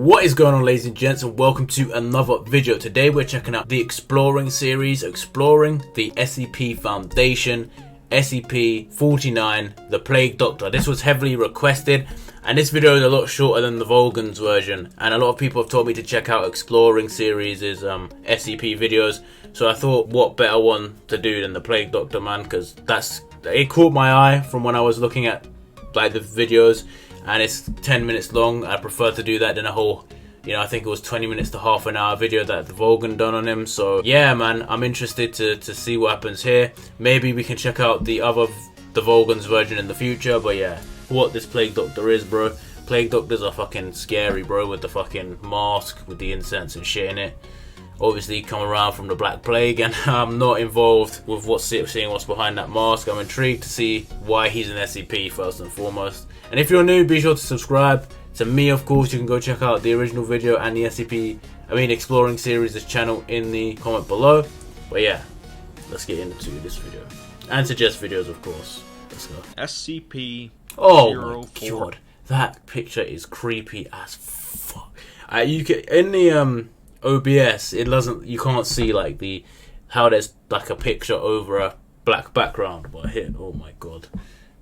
What is going on, ladies and gents, and welcome to another video. Today we're checking out the Exploring series, exploring the SCP Foundation, SCP-049, the Plague Doctor. This was heavily requested, and this video is a lot shorter than the Volgun's version, and a lot of people have told me to check out Exploring series' SCP videos, so I thought what better one to do than the Plague Doctor, man, because it caught my eye from when I was looking at like the videos, and it's 10 minutes long. I prefer to do that than a whole, I think it was 20 minutes to half an hour video that the Volgun done on him. So yeah, man, I'm interested to see what happens here. Maybe we can check out the Volgun's version in the future, but yeah, what this Plague Doctor is, bro. Plague Doctors are fucking scary, bro, with the fucking mask, with the incense and shit in it. Obviously come around from the Black Plague, and I'm not involved with seeing what's behind that mask. I'm intrigued to see why he's an SCP first and foremost. And if you're new, be sure to subscribe to me, of course. You can go check out the original video and the Exploring series' channel in the comment below. But yeah, let's get into this video. And suggest videos, of course. Let's go. SCP-049. Oh my god, that picture is creepy as fuck. You can, in the OBS, you can't see like how there's like a picture over a black background, but here, oh my god,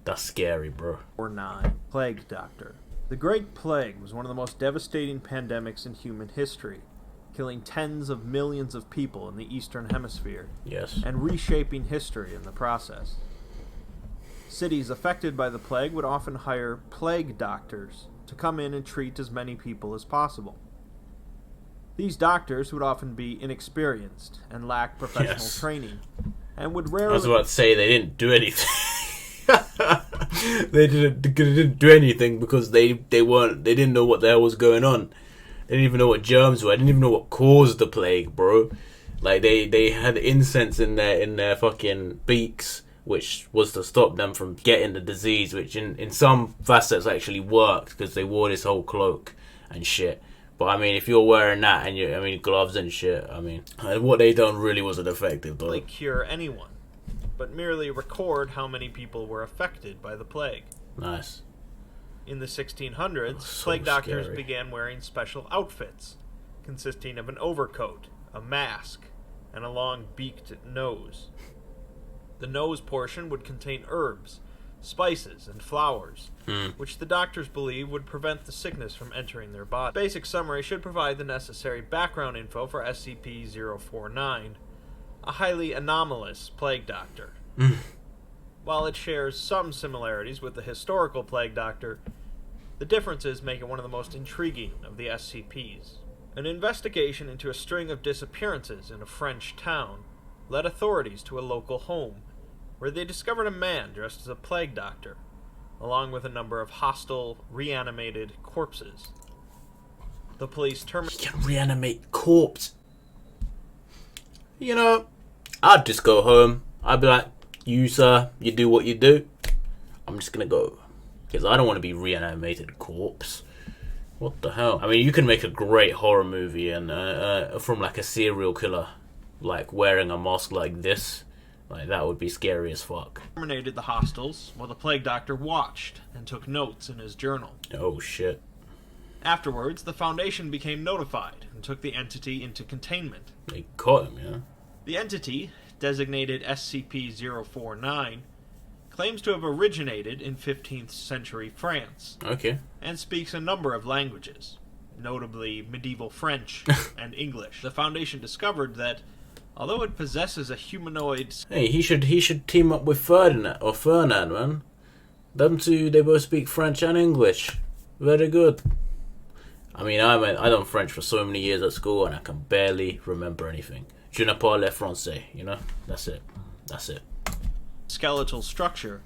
that's scary, bro. 49. Plague Doctor. The Great Plague was one of the most devastating pandemics in human history, killing tens of millions of people in the Eastern Hemisphere, yes, and reshaping history in the process. Cities affected by the plague would often hire plague doctors to come in and treat as many people as possible. These doctors would often be inexperienced and lack professional training, and would rarely... I was about to say they didn't do anything. They didn't do anything because they didn't know what the hell was going on. They didn't even know what germs were. They didn't even know what caused the plague, bro. Like they had incense in their fucking beaks, which was to stop them from getting the disease, which in some facets actually worked because they wore this whole cloak and shit. But I mean, if you're wearing that and gloves and shit, what they done really wasn't effective, though. They cure anyone, but merely record how many people were affected by the plague. Nice. In the 1600s, plague doctors began wearing special outfits, consisting of an overcoat, a mask, and a long beaked nose. The nose portion would contain herbs, spices, and flowers, which the doctors believe would prevent the sickness from entering their body. Basic summary should provide the necessary background info for SCP-049, a highly anomalous plague doctor. While it shares some similarities with the historical plague doctor, the differences make it one of the most intriguing of the SCPs. An investigation into a string of disappearances in a French town led authorities to a local home, where they discovered a man dressed as a plague doctor, along with a number of hostile, reanimated corpses. The police terminated... He can reanimate corpse. I'd just go home. I'd be like, you sir, you do what you do. I'm just gonna go. Because I don't want to be reanimated corpse. What the hell? I mean, you can make a great horror movie and from like a serial killer, like wearing a mask like this. Like, that would be scary as fuck. Terminated the hostels while the plague doctor watched and took notes in his journal. Oh shit. Afterwards, the Foundation became notified and took the entity into containment. They caught him, yeah? The entity, designated SCP-049, claims to have originated in 15th century France. Okay. And speaks a number of languages, notably medieval French and English. The Foundation discovered that although it possesses a humanoid... Hey, he should team up with Fernand, man. Them two, they both speak French and English. Very good. I mean, I done French for so many years at school, and I can barely remember anything. Je ne parle français, That's it. Skeletal structure.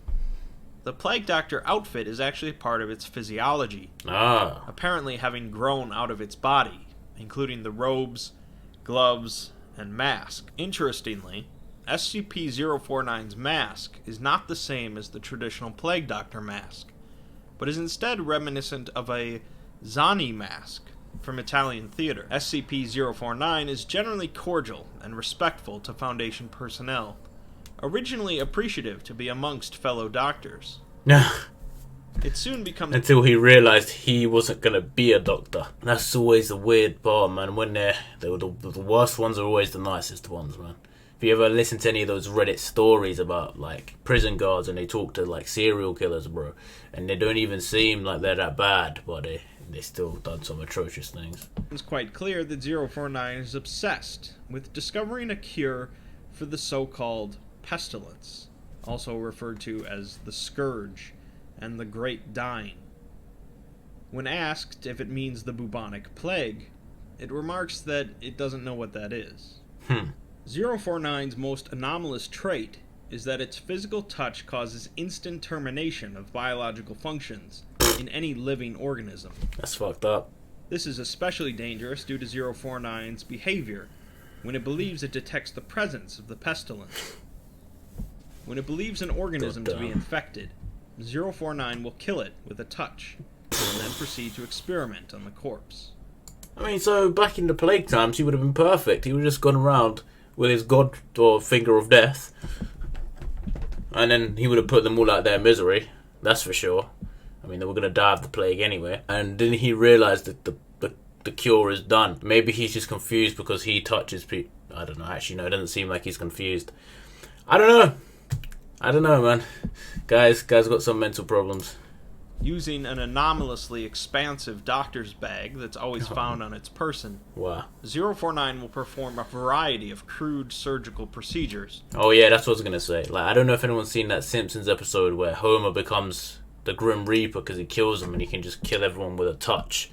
The Plague Doctor outfit is actually part of its physiology. Apparently having grown out of its body, including the robes, gloves, and mask. Interestingly, SCP-049's mask is not the same as the traditional Plague Doctor mask, but is instead reminiscent of a Zani mask from Italian theater. SCP-049 is generally cordial and respectful to Foundation personnel, originally appreciative to be amongst fellow doctors. It soon becomes... Until he realised he wasn't going to be a doctor. That's always the weird part, man. When the worst ones are always the nicest ones, man. If you ever listen to any of those Reddit stories about, like, prison guards and they talk to, like, serial killers, bro, and they don't even seem like they're that bad, but they still done some atrocious things. It's quite clear that 049 is obsessed with discovering a cure for the so-called pestilence, also referred to as the Scourge and the Great Dying. When asked if it means the bubonic plague, it remarks that it doesn't know what that is. 049's most anomalous trait is that its physical touch causes instant termination of biological functions in any living organism. That's fucked up. This is especially dangerous due to 049's behavior when it believes it detects the presence of the pestilence. When it believes an organism to be infected, 049 will kill it with a touch, and then proceed to experiment on the corpse. I mean, so back in the plague times, he would have been perfect. He would have just gone around with his god or finger of death, and then he would have put them all out of their misery. That's for sure. I mean, they were going to die of the plague anyway. And then he realised that the cure is done. Maybe he's just confused because he touches people. I don't know. Actually, no, it doesn't seem like he's confused. I don't know, man. Guys got some mental problems. Using an anomalously expansive doctor's bag that's always found on its person, Wow. 049 will perform a variety of crude surgical procedures. Oh yeah, that's what I was going to say. Like, I don't know if anyone's seen that Simpsons episode where Homer becomes the Grim Reaper because he kills them and he can just kill everyone with a touch.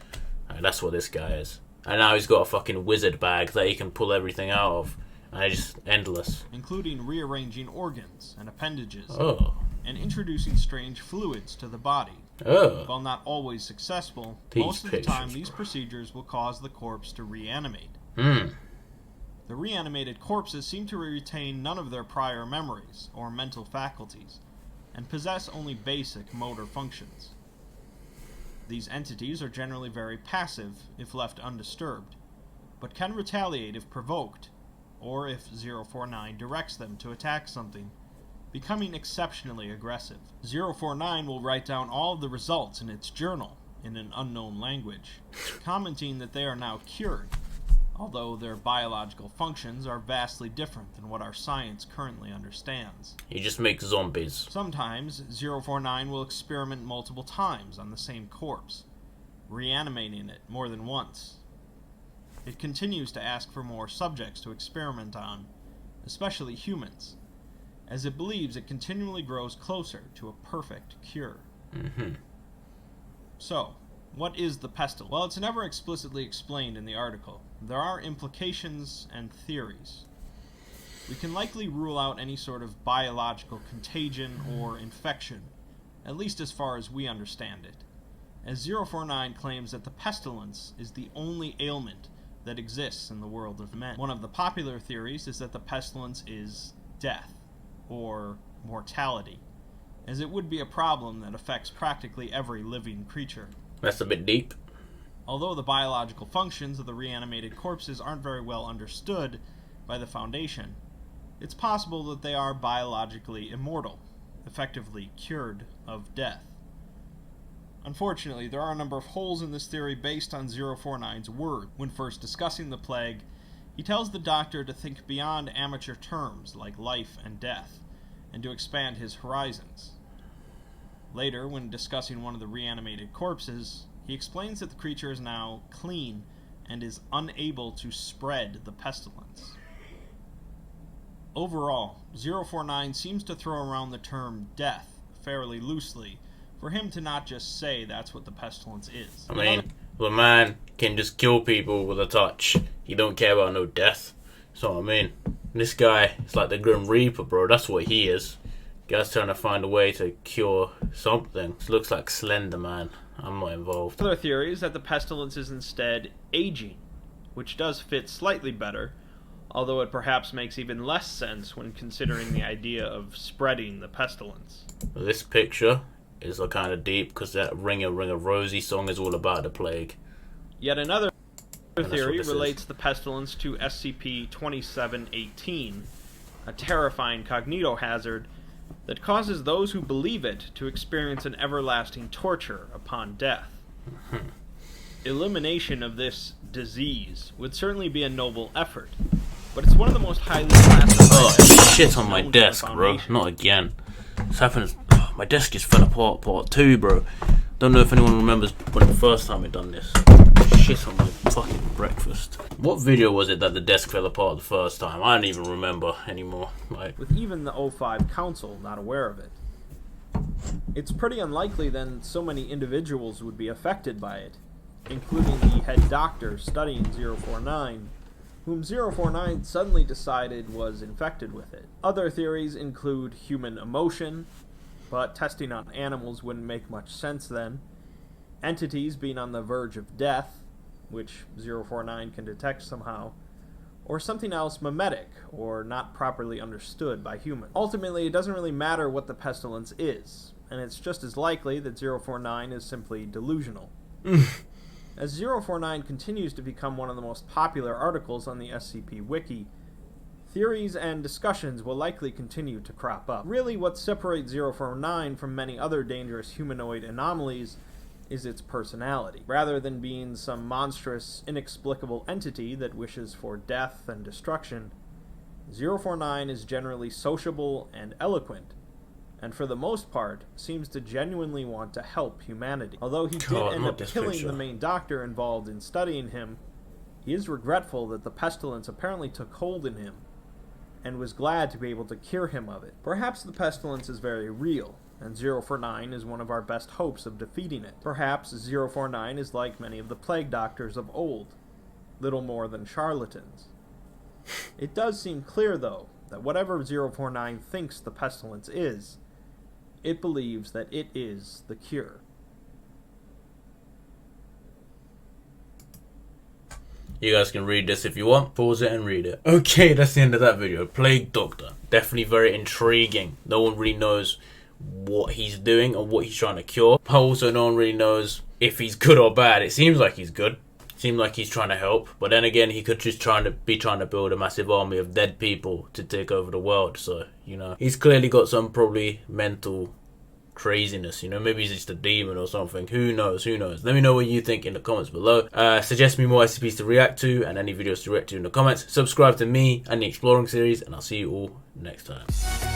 Like, that's what this guy is. And now he's got a fucking wizard bag that he can pull everything out of. And it's just endless. Including rearranging organs and appendages. Oh. And introducing strange fluids to the body. Oh. While not always successful, These most of the time pictures, these procedures will cause the corpse to reanimate. Hmm. The reanimated corpses seem to retain none of their prior memories or mental faculties, and possess only basic motor functions. These entities are generally very passive if left undisturbed, but can retaliate if provoked, or if 049 directs them to attack something, becoming exceptionally aggressive. 049 will write down all of the results in its journal in an unknown language, commenting that they are now cured, although their biological functions are vastly different than what our science currently understands. He just makes zombies. Sometimes, 049 will experiment multiple times on the same corpse, reanimating it more than once. It continues to ask for more subjects to experiment on, especially humans, as it believes it continually grows closer to a perfect cure. So, what is the pestilence? Well, it's never explicitly explained in the article. There are implications and theories. We can likely rule out any sort of biological contagion or infection, at least as far as we understand it, as 049 claims that the pestilence is the only ailment that exists in the world of men. One of the popular theories is that the pestilence is death, or mortality, as it would be a problem that affects practically every living creature. That's a bit deep. Although the biological functions of the reanimated corpses aren't very well understood by the Foundation, it's possible that they are biologically immortal, effectively cured of death. Unfortunately, there are a number of holes in this theory based on 049's word. When first discussing the plague, he tells the doctor to think beyond amateur terms like life and death, and to expand his horizons. Later, when discussing one of the reanimated corpses, he explains that the creature is now clean and is unable to spread the pestilence. Overall, 049 seems to throw around the term death fairly loosely, for him to not just say that's what the pestilence is. I mean, the man can just kill people with a touch. He don't care about no death. That's what I mean. This guy is like the Grim Reaper, bro. That's what he is. Guy's trying to find a way to cure something. It looks like Slender Man. I'm not involved. Another theory is that the pestilence is instead aging, which does fit slightly better, although it perhaps makes even less sense when considering the idea of spreading the pestilence. This picture is kind of deep because that Ring a Rosie song is all about the plague. Yet another theory relates the pestilence to SCP-2718, a terrifying cognito hazard that causes those who believe it to experience an everlasting torture upon death. Elimination of this disease would certainly be a noble effort, but it's one of the most highly classified... Oh, shit on my desk, bro. Not again. This happened... my desk just fell apart, part 2, bro. Don't know if anyone remembers when the first time I done this. Shit on my fucking breakfast. What video was it that the desk fell apart the first time? I don't even remember anymore. Like, with even the O5 Council not aware of it. It's pretty unlikely then so many individuals would be affected by it, including the head doctor studying 049, whom 049 suddenly decided was infected with it. Other theories include human emotion, but testing on animals wouldn't make much sense then. Entities being on the verge of death, which 049 can detect somehow, or something else mimetic or not properly understood by humans. Ultimately, it doesn't really matter what the pestilence is, and it's just as likely that 049 is simply delusional. As 049 continues to become one of the most popular articles on the SCP Wiki, theories and discussions will likely continue to crop up. Really, what separates 049 from many other dangerous humanoid anomalies is its personality. Rather than being some monstrous, inexplicable entity that wishes for death and destruction, 049 is generally sociable and eloquent, and for the most part, seems to genuinely want to help humanity. Although he did end up killing the main doctor involved in studying him, he is regretful that the pestilence apparently took hold in him, and was glad to be able to cure him of it. Perhaps the pestilence is very real, and 049 is one of our best hopes of defeating it. Perhaps 049 is like many of the plague doctors of old, little more than charlatans. It does seem clear, though, that whatever 049 thinks the pestilence is, it believes that it is the cure. you guys can read this if you want. Pause it and read it. Okay, that's the end of that video. Plague Doctor. Definitely very intriguing. No one really knows what he's doing or what he's trying to cure. Also, no one really knows if he's good or bad. It seems like he's good. Seems like he's trying to help. But then again, he could just trying to build a massive army of dead people to take over the world. So, you know, he's clearly got some probably mental craziness, you know, maybe he's just a demon or something. Who knows? Let me know what you think in the comments below. Suggest me more SCPs to react to and any videos to react to in the comments. Subscribe to me and the Exploring series, and I'll see you all next time.